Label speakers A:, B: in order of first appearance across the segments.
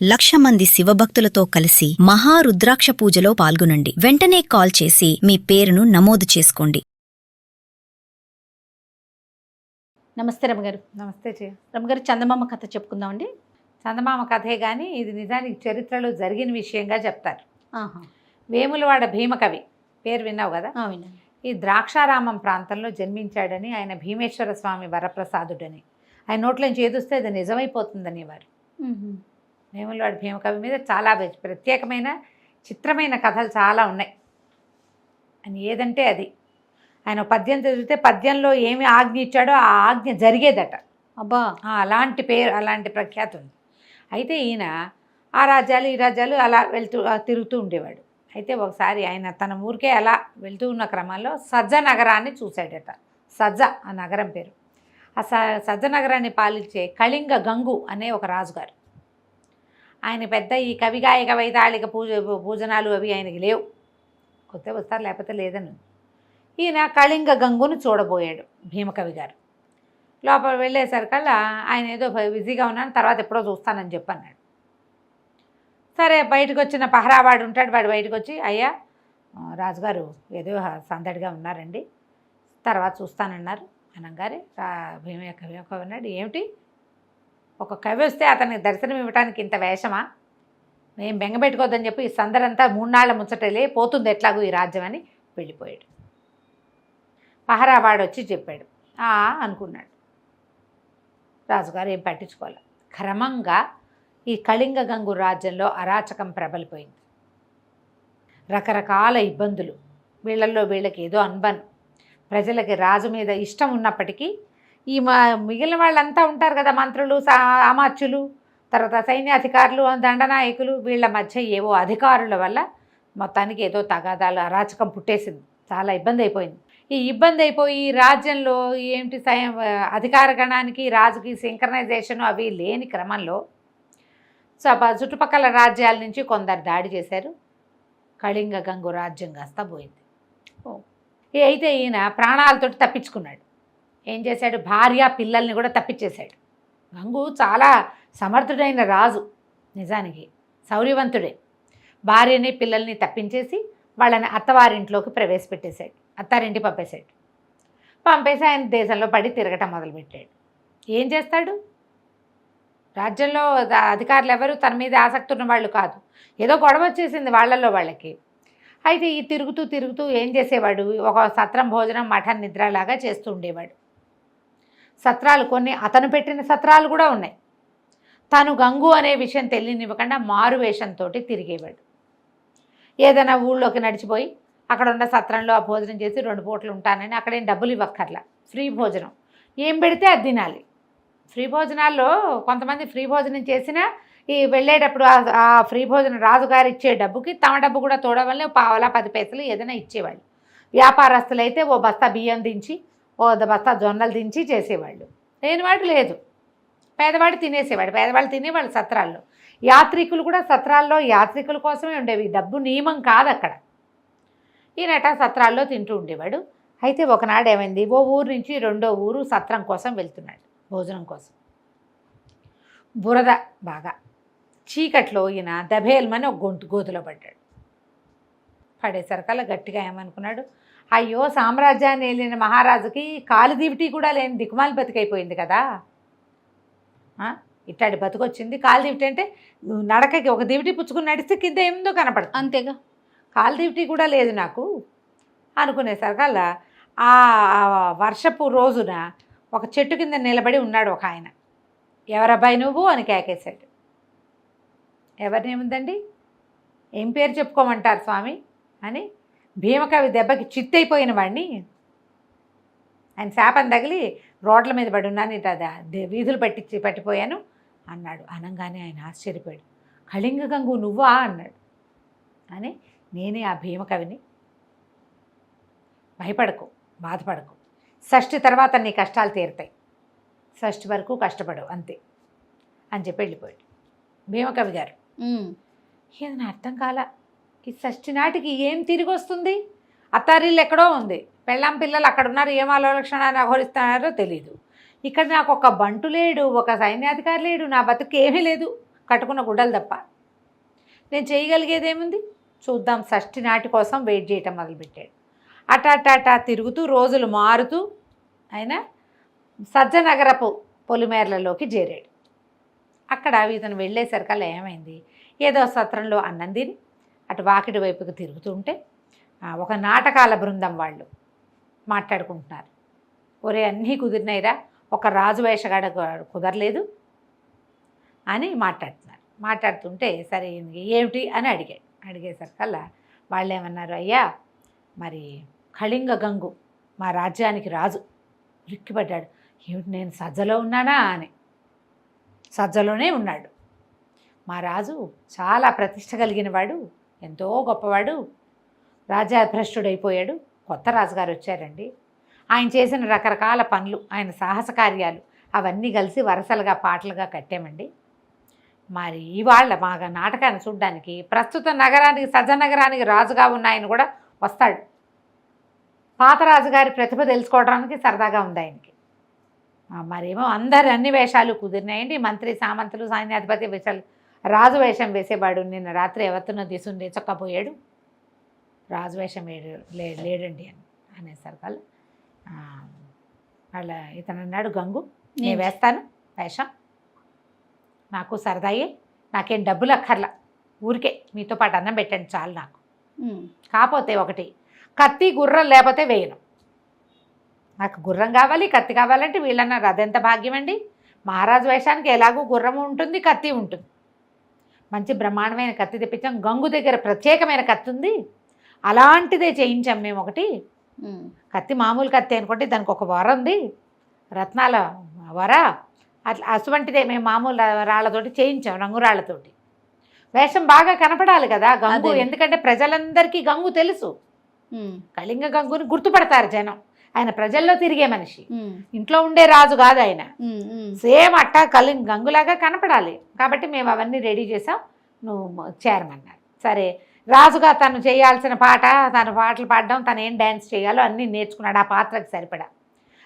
A: 1,00,000 మంది శివభక్తులతో కలిసి మహారుద్రాక్ష పూజలో పాల్గొనండి. వెంటనే కాల్ చేసి మీ పేరును నమోదు చేసుకోండి.
B: నమస్తే రమగారు.
C: నమస్తే చే
B: రమగారు, చందమామ కథ చెప్పుకుందామండి.
C: చందమామ కథే కానీ ఇది నిజానికి చరిత్రలో జరిగిన విషయంగా చెప్తారు.
B: ఆహా,
C: వేములవాడ భీమకవి పేరు విన్నావు కదా.
B: వినండి.
C: ఈ ద్రాక్షారామం ప్రాంతంలో జన్మించాడని, ఆయన భీమేశ్వర స్వామి వరప్రసాదుడని, ఆయన నోట్లోంచి ఏదొస్తే అది నిజమైపోతుందని వారు. వేములవాడ భీమకవి మీద చాలా ప్రత్యేకమైన చిత్రమైన కథలు చాలా ఉన్నాయి. ఆయన ఏదంటే అది, ఆయన పద్యం చదివితే పద్యంలో ఏమి ఆజ్ఞ ఇచ్చాడో ఆ ఆజ్ఞ జరిగేదట.
B: అబ్బా,
C: అలాంటి పేరు, అలాంటి ప్రఖ్యాతి ఉంది. అయితే ఈయన ఆ రాజ్యాలు ఈ రాజ్యాలు అలా తిరుగుతూ ఉండేవాడు. అయితే ఒకసారి ఆయన తన ఊరికే అలా వెళ్తూ ఉన్న క్రమంలో సజ్జ నగరాన్ని చూశాడట. సజ్జ ఆ నగరం పేరు. ఆ సజ్జ నగరాన్ని పాలించే కళింగ గంగు అనే ఒక రాజుగారు. ఆయన పెద్ద ఈ కవిగాయక వైతాళిక పూజనాలు అవి ఆయనకి లేవు. కొత్త వస్తారు లేకపోతే లేదని. ఈయన కళింగ గంగును చూడబోయాడు భీమకవి గారు. లోపల వెళ్ళేసరికల్లా ఆయన ఏదో బిజీగా ఉన్నాను, తర్వాత ఎప్పుడో చూస్తానని చెప్పన్నాడు. సరే, బయటకు వచ్చిన పహరావాడు ఉంటాడు, వాడు బయటకు వచ్చి, అయ్యా రాజుగారు ఏదో సందడిగా ఉన్నారండి, తర్వాత చూస్తానన్నారు అనగానే భీమకవి అన్నాడు, ఏమిటి ఒక కవి వస్తే అతనికి దర్శనం ఇవ్వడానికి ఇంత వేషమా? మేము బెంగపెట్టుకోవద్దని చెప్పి ఈ సందడంతా 3 నాళ్ల ముచ్చటలే పోతుంది ఎట్లాగూ ఈ రాజ్యం అని వెళ్ళిపోయాడు. పహరావాడు వచ్చి చెప్పాడు. అనుకున్నాడు. రాజుగారు ఏం పట్టించుకోవాలి. క్రమంగా ఈ కళింగ గంగు రాజ్యంలో అరాచకం ప్రబలిపోయింది. రకరకాల ఇబ్బందులు, వీళ్ళల్లో వీళ్ళకి ఏదో అన్బన్. ప్రజలకి రాజు మీద ఇష్టం ఉన్నప్పటికీ ఈ మిగిలిన వాళ్ళంతా ఉంటారు కదా, మంత్రులు, అమాత్యులు, తర్వాత సైన్యాధికారులు, దండనాయకులు, వీళ్ళ మధ్య ఏవో అధికారుల వల్ల మొత్తానికి ఏదో తగాదాలు, అరాచకం పుట్టేసింది. చాలా ఇబ్బంది అయిపోయింది. ఈ ఇబ్బంది అయిపోయి రాజ్యంలో ఏమిటి అధికార గణానికి రాజుకి సింక్రనైజేషన్ అవి లేని క్రమంలో చుట్టుపక్కల రాజ్యాల నుంచి కొందరు దాడి చేశారు. కళింగ గంగు రాజ్యం కాస్తా పోయింది. అయితే ఈయన ప్రాణాలతోటి తప్పించుకున్నాడు. ఏం చేశాడు, భార్య పిల్లల్ని కూడా తప్పించేశాడు. గంగు చాలా సమర్థుడైన రాజు, నిజానికి శౌర్యవంతుడే. భార్యని పిల్లల్ని తప్పించేసి వాళ్ళని అత్తవారింట్లోకి ప్రవేశపెట్టేశాడు, అత్తారింటి పంపేశాడు. పంపేసి ఆయన దేశంలో పడి తిరగటం మొదలుపెట్టాడు. ఏం చేస్తాడు? రాజ్యంలో అధికారులు ఎవరు తన మీద ఆసక్తి ఉన్న వాళ్ళు కాదు. ఏదో గొడవ వచ్చేసింది వాళ్ళల్లో వాళ్ళకి. అయితే ఈ తిరుగుతూ తిరుగుతూ ఏం చేసేవాడు, ఒక సత్రం భోజనం మఠం నిద్రలాగా చేస్తూ ఉండేవాడు. సత్రాలు కొన్ని అతను పెట్టిన సత్రాలు కూడా ఉన్నాయి. తను గంగు అనే విషయం తెలియనివ్వకుండా మారు వేషంతో తిరిగేవాడు. ఏదైనా ఊళ్ళోకి నడిచిపోయి అక్కడ ఉన్న సత్రంలో ఆ భోజనం చేసి 2 పూటలు ఉంటానని, అక్కడేం డబ్బులు ఇవ్వక్కర్లా, ఫ్రీ భోజనం, ఏం పెడితే అది తినాలి. ఫ్రీ భోజనాల్లో కొంతమంది ఫ్రీ భోజనం చేసినా ఈ వెళ్ళేటప్పుడు ఆ ఫ్రీ భోజనం రాజుగారు ఇచ్చే డబ్బుకి తమ డబ్బు కూడా తోడవల్లే పావలా 10 పైసలు ఏదైనా ఇచ్చేవాళ్ళు. వ్యాపారస్తులు అయితే ఓ బస్తా బియ్యం దించి, ఓ బస్తా జొన్నలు దించి చేసేవాళ్ళు. లేనివాడు లేదు, పేదవాడు తినేసేవాడు. పేదవాళ్ళు తినేవాళ్ళు సత్రాల్లో. యాత్రికులు కూడా సత్రాల్లో యాత్రికుల కోసమే ఉండేవి, డబ్బు నియమం కాదు అక్కడ. ఈయనట సత్రాల్లో తింటూ ఉండేవాడు. అయితే ఒకనాడు ఏమైంది, ఓ ఊరు నుంచి రెండో ఊరు సత్రం కోసం వెళ్తున్నాడు భోజనం కోసం. బురద బాగా, చీకట్లో ఈయన దభేల్మని ఒక గోతులో పడ్డాడు. పడేసరికల్లా గట్టిగా ఏమనుకున్నాడు, అయ్యో సామ్రాజ్యాన్ని వెళ్ళిన మహారాజుకి కాలు దివిటి కూడా లేని దిక్కుమాలి బతికైపోయింది కదా, ఇట్టాడి బతుకొచ్చింది. కాలు దివిటి అంటే నడకకి ఒక దివిటి పుచ్చుకుని నడిస్తే కింద ఏముందో కనపడుతుంది, అంతేగా. కాలు దివిటి కూడా లేదు నాకు అనుకునేసరికల్లా ఆ వర్షపు రోజున ఒక చెట్టు కింద నిలబడి ఉన్నాడు ఒక ఆయన. ఎవరబ్బాయి నువ్వు అని కేకేశాడు. ఎవరినేముందండి, ఏం పేరు చెప్పుకోమంటారు స్వామి అని భీమకవి దెబ్బకి చిత్తైపోయిన వాడిని, ఆయన శాపం తగిలి రోడ్ల మీద పడి ఉన్నాను, ఇట వీధులు పట్టిపోయాను అన్నాడు. అనగానే ఆయన ఆశ్చర్యపోయాడు. కళింగ గంగు నువ్వా అన్నాడు. అని నేనే ఆ భీమకవిని, భయపడకు, బాధపడకు, షష్ఠి తర్వాత నీ కష్టాలు తీరుతాయి, షష్ఠి వరకు కష్టపడవు అంతే అని చెప్పి వెళ్ళిపోయాడు భీమకవి గారు. ఏదైనా అర్థం కాల, ఈ షష్ఠి నాటికి ఏం తిరిగి వస్తుంది? అత్తారిల్లు ఎక్కడో ఉంది, పెళ్ళాం పిల్లలు అక్కడ ఉన్నారు, ఏం ఆలోచనాన్ని అఘోరిస్తున్నారో తెలీదు. ఇక్కడ నాకు ఒక బంటు లేడు, ఒక సైన్యాధికారి లేడు, నా బతుకు ఏమీ లేదు, కట్టుకున్న గుడ్డలు తప్ప. నేను చేయగలిగేదేముంది, చూద్దాం షష్ఠి నాటి కోసం వెయిట్ చేయటం మొదలుపెట్టాడు. అటా తిరుగుతూ రోజులు మారుతూ ఆయన సజ్జనగరపు పొలిమేరలలోకి చేరాడు. అక్కడ ఇతను వెళ్ళేసరికల్లా ఏమైంది, ఏదో సత్రంలో అన్నం తిని అటు వాకిటి వైపుకి తిరుగుతుంటే ఒక నాటకాల బృందం వాళ్ళు మాట్లాడుకుంటున్నారు. ఒరే అన్నీ కుదిరినాయిరా, ఒక రాజు వేషగాడ కుదరలేదు అని మాట్లాడుతుంటే సరే ఏమిటి అని అడిగేసరికల్లా వాళ్ళు ఏమన్నారు, అయ్యా మరి కళింగ గంగు మా రాజ్యానికి రాజు. రిక్కిపడ్డాడు, ఏమిటి నేను సజ్జలో ఉన్నానా అని. సజ్జలోనే ఉన్నాడు. మా రాజు చాలా ప్రతిష్ట కలిగిన వాడు, ఎంతో గొప్పవాడు, రాజాభ్రష్టుడైపోయాడు. కొత్త రాజుగారు వచ్చారండి. ఆయన చేసిన రకరకాల పనులు, ఆయన సాహస కార్యాలు అవన్నీ కలిసి వరసలుగా పాటలుగా కట్టామండి. మరి ఇవాళ మా నాటకాన్ని చూడడానికి ప్రస్తుత నగరానికి సజ్జనగరానికి రాజుగా ఉన్న ఆయన కూడా వస్తాడు. పాత రాజుగారి ప్రతిభ తెలుసుకోవడానికి సరదాగా ఉంది ఆయనకి. మరేమో అందరు అన్ని వేషాలు కుదిరినాయండి. మంత్రి, సామంతులు, సైన్యాధిపతి వేషాలు. రాజు వేషం వేసేవాడు నిన్న రాత్రి ఎవరినో తీసుకుని చక్కపోయాడు. రాజు వేషం లేడండి అనేసరికల్లా వాళ్ళ ఇతను అన్నాడు, గంగు నేను వేస్తాను వేషం, నాకు సరదాయే, నాకేం డబ్బులు అక్కర్లా, ఊరికే మీతో పాటు అన్నం పెట్టండి చాలు నాకు. కాకపోతే ఒకటి, కత్తి గుర్రం లేకపోతే వేయను. నాకు గుర్రం కావాలి, కత్తి కావాలంటే వీళ్ళన్నారు. అదెంత భాగ్యం అండి. మహారాజు వేషానికి ఎలాగూ గుర్రము ఉంటుంది, కత్తి ఉంటుంది. మంచి బ్రహ్మాండమైన కత్తి తెప్పించాం. గంగు దగ్గర ప్రత్యేకమైన కత్తి ఉంది, అలాంటిదే చేయించాం మేము ఒకటి. కత్తి మామూలు కత్తి అనుకుంటే దానికి ఒక వర ఉంది, రత్నాల వర. అట్లా అటువంటిదే మేము మామూలు రాళ్లతోటి చేయించాం, రంగురాళ్లతోటి. వేషం బాగా కనపడాలి కదా గంగు, ఎందుకంటే ప్రజలందరికీ గంగు తెలుసు. కళింగ గంగుని గుర్తుపడతారు జనం. ఆయన ప్రజల్లో తిరిగే మనిషి, ఇంట్లో ఉండే రాజు కాదు ఆయన. సేమ్ అట్టా గంగులాగా కనపడాలి. కాబట్టి మేము అవన్నీ రెడీ చేసాం, నువ్వు చేరమన్నారు. సరే, రాజుగా తను చేయాల్సిన పాట, తను పాటలు పాడడం, తను ఏం డ్యాన్స్ చేయాలో అన్నీ నేర్చుకున్నాడు. ఆ పాత్రకు సరిపడా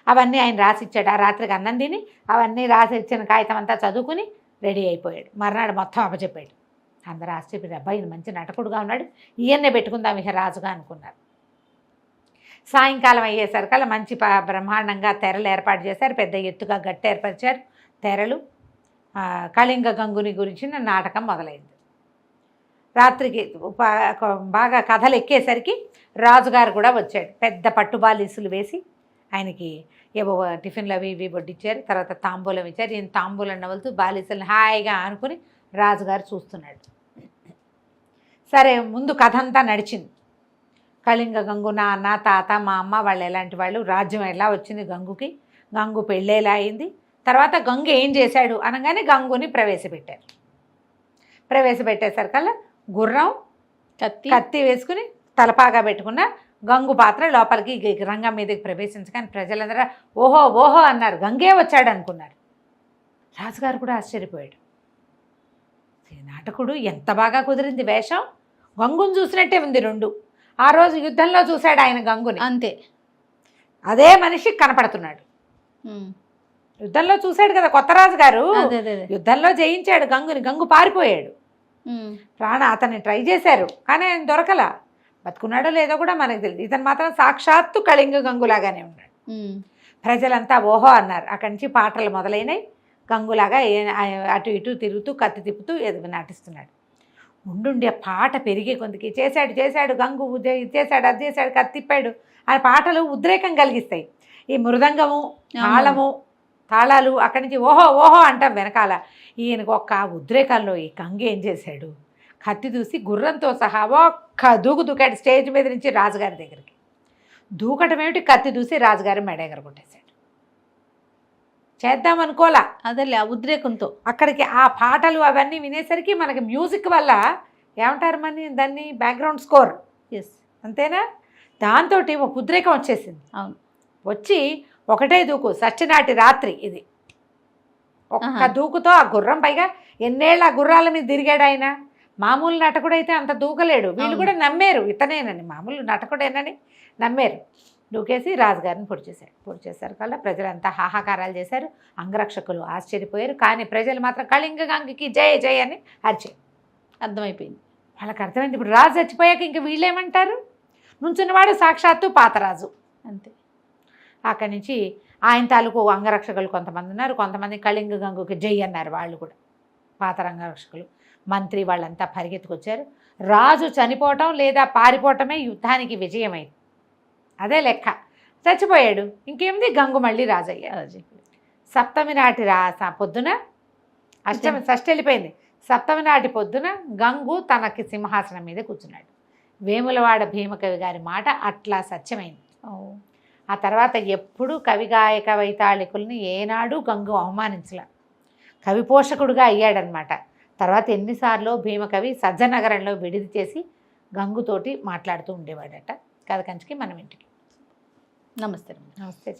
C: అవన్నీ ఆయన రాసిచ్చాడు. ఆ రాత్రికి అన్నం తిని అవన్నీ రాసి ఇచ్చిన కాగితం అంతా చదువుకుని రెడీ అయిపోయాడు. మర్నాడు మొత్తం అప్పచెప్పాడు. అందరూ ఆశ్చర్యపోయారు, అబ్బాయి మంచి నటకుడుగా ఉన్నాడు, ఈయన్నే పెట్టుకుందాం ఇక రాజుగా అనుకున్నారు. సాయంకాలం అయ్యేసరికల్లా మంచి బ్రహ్మాండంగా తెరలు ఏర్పాటు చేశారు. పెద్ద ఎత్తుగా గట్టి ఏర్పరిచారు తెరలు. కళింగ గంగుని గురించిన నాటకం మొదలైంది. రాత్రికి బాగా కథలు ఎక్కేసరికి రాజుగారు కూడా వచ్చాడు. పెద్ద పట్టుబాలీసులు వేసి ఆయనకి ఏవో టిఫిన్లు అవి ఇవి వడ్డిచ్చారు. తర్వాత తాంబూలం ఇచ్చారు. ఈయన తాంబూలం నవ్వులుతూ బాలీసులను హాయిగా ఆనుకుని రాజుగారు చూస్తున్నాడు. సరే, ముందు కథ అంతా నడిచింది. కళింగ గంగు, నా అన్న, తాత, మా అమ్మ వాళ్ళు ఎలాంటి వాళ్ళు, రాజ్యం ఎలా వచ్చింది గంగుకి, గంగు పెళ్ళేలా అయింది, తర్వాత గంగు ఏం చేశాడు అనగానే గంగుని ప్రవేశపెట్టారు. ప్రవేశపెట్టేసరికల్లా గుర్రం కత్తి వేసుకుని తలపాగా పెట్టుకున్న గంగు పాత్ర లోపలికి రంగం మీదకి ప్రవేశించగానే ప్రజలందరూ ఓహో ఓహో అన్నారు. గంగే వచ్చాడు అనుకున్నారు. రాజుగారు కూడా ఆశ్చర్యపోయాడు. నాటకుడు ఎంత బాగా కుదిరింది వేషం, గంగుని చూసినట్టే ఉంది రెండు. ఆ రోజు యుద్ధంలో చూశాడు ఆయన గంగుని, అంతే అదే మనిషి కనపడుతున్నాడు. యుద్ధంలో చూశాడు కదా కొత్త రాజు గారు, యుద్ధంలో జయించాడు గంగుని. గంగు పారిపోయాడు. అతన్ని ట్రై చేశారు కానీ ఆయన దొరకలా. బతుకున్నాడో లేదో కూడా మనకు తెలియదు. ఇతను మాత్రం సాక్షాత్తు కళింగ గంగులాగానే ఉన్నాడు. ప్రజలంతా ఓహో అన్నారు. అక్కడి నుంచి పాటలు మొదలైనవి. గంగులాగా అటు ఇటు తిరుగుతూ కత్తి తిప్పుతూ నటిస్తున్నాడు. ఉండుండి ఆ పాట పెరిగే కొందికి చేశాడు గంగు, చేశాడు అది చేశాడు, కత్తి తిప్పాడు. ఆ పాటలు ఉద్రేకం కలిగిస్తాయి. ఈ మృదంగము, తాళాలు అక్కడి నుంచి ఓహో ఓహో అంటాం వెనకాల. ఈయనకు ఒక్క ఉద్రేకాల్లో ఈ గంగు ఏం చేశాడు, కత్తి దూసి గుర్రంతో సహా ఒక్క దూకాడు స్టేజ్ మీద నుంచి రాజుగారి దగ్గరికి. దూకటం ఏమిటి, కత్తి దూసి రాజుగారి మెడ ఎగరగొట్టేశాడు. చేద్దామనుకోలా,
B: అదే ఉద్రేకంతో
C: అక్కడికి ఆ పాటలు అవన్నీ వినేసరికి మనకి మ్యూజిక్ వల్ల ఏమంటారు మన దాన్ని, బ్యాక్గ్రౌండ్ స్కోర్, అంతేనా, దాంతో ఒక ఉద్రేకం వచ్చేసింది.
B: అవును,
C: వచ్చి ఒకటే దూకు. సచ్చినాటి రాత్రి ఇది. ఒక్క దూకుతో ఆ గుర్రం, పైగా ఎన్నేళ్ళు ఆ గుర్రాల మీద తిరిగాడు ఆయన. మామూలు నటకుడైతే అంత దూకలేడు. వీళ్ళు కూడా నమ్మారు ఇతనేనని, మామూలు నటకుడేనని నమ్మారు. దూకేసి రాజుగారిని పొడి చేశారు కల్లా ప్రజలంతా హాహాకారాలు చేశారు, అంగరక్షకులు ఆశ్చర్యపోయారు. కానీ ప్రజలు మాత్రం కళింగ గంగకి జయ జయ అని అరిచారు.
B: అర్థమైపోయింది.
C: వాళ్ళకి అర్థమైంది ఇప్పుడు రాజు చచ్చిపోయాక ఇంక వీళ్ళేమంటారు, నుంచున్నవాడు సాక్షాత్తు పాతరాజు
B: అంతే.
C: అక్కడి నుంచి ఆయన తాలూకు అంగరక్షకులు కొంతమంది ఉన్నారు, కొంతమంది కళింగ గంగుకి జై అన్నారు. వాళ్ళు కూడా పాత అంగరక్షకులు మంత్రి వాళ్ళంతా పరిగెత్తుకొచ్చారు. రాజు చనిపోవటం లేదా పారిపోవటమే యుద్ధానికి విజయమైంది, అదే లెక్క. చచ్చిపోయాడు, ఇంకేమిది గంగు మళ్ళీ రాజు అయ్యాడు. సప్తమి నాటి పొద్దున అష్టమి షష్ఠి వెళ్ళిపోయింది. సప్తమి నాటి పొద్దున గంగు తనకి సింహాసనం మీద కూర్చున్నాడు. వేములవాడ భీమకవి గారి మాట అట్లా సత్యమైంది. ఆ తర్వాత ఎప్పుడూ కవిగాయక వైతాళికుల్ని ఏనాడు గంగు అవమానించలే, కవి పోషకుడుగా అయ్యాడనమాట. తర్వాత ఎన్నిసార్లు భీమకవి సజ్జనగరంలో విడిది చేసి గంగుతోటి మాట్లాడుతూ ఉండేవాడట. కథ కంచికి మనం ఇంటికి.
B: నమస్తే.
C: నమస్తే.